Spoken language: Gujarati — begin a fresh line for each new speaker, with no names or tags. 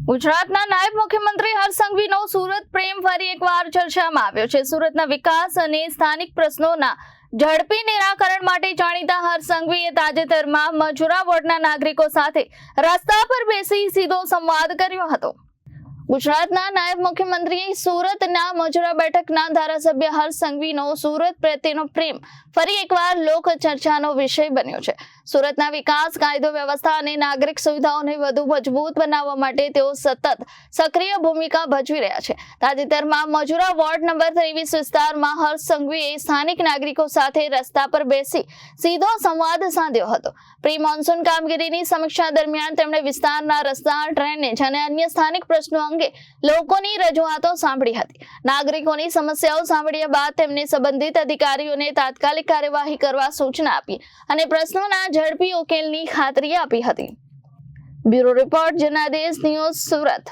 ગુજરાતના નાયબ મુખ્યમંત્રી હર્ષ સંઘવીનો સુરત પ્રેમ ફરી એકવાર ચર્ચામાં આવ્યો છે। સુરતના વિકાસ અને સ્થાનિક પ્રશ્નોના ઝડપી નિરાકરણ માટે જાણીતા હર્ષ સંઘવીએ તાજેતરમાં મજુરા વોર્ડના નાગરિકો સાથે રસ્તા પર બેસી સીધો સંવાદ કર્યો હતો। ગુજરાતના નાયબ મુખ્યમંત્રી સુરતના મજુરા બેઠકના ધારાસભ્ય હર્ષ સંઘવીનો સુરત પ્રત્યેનો પ્રેમ ફરી એકવાર લોક ચર્ચાનો વિષય બન્યો છે। સુરતના વિકાસ, કાયદો વ્યવસ્થા અને નાગરિક સુવિધાઓને વધુ મજબૂત બનાવવા માટે તેઓ સતત સક્રિય ભૂમિકા ભજવી રહ્યા છે। તાજેતરમાં મજુરા વોર્ડ નંબર 23 વિસ્તારમાં હર્ષ સંઘવીએ સ્થાનિક નાગરિકો સાથે રસ્તા પર બેસી સીધો સંવાદ સાધ્યો હતો। પ્રી મોન્સૂન કામગીરીની સમીક્ષા દરમિયાન તેમણે વિસ્તારના રસ્તા, ડ્રેનેજ અને અન્ય સ્થાનિક પ્રશ્નો અંગે લોકોની રજૂઆતો સાંભળી હતી। નાગરિકોની સમસ્યાઓ સાંભળ્યા બાદ તેમણે સંબંધિત અધિકારીઓને તાત્કાલિક કાર્યવાહી કરવા સૂચના આપી અને પ્રશ્નોના ઝડપી ઉકેલની ખાતરી આપી હતી। Bureau report Janadesh news Surat.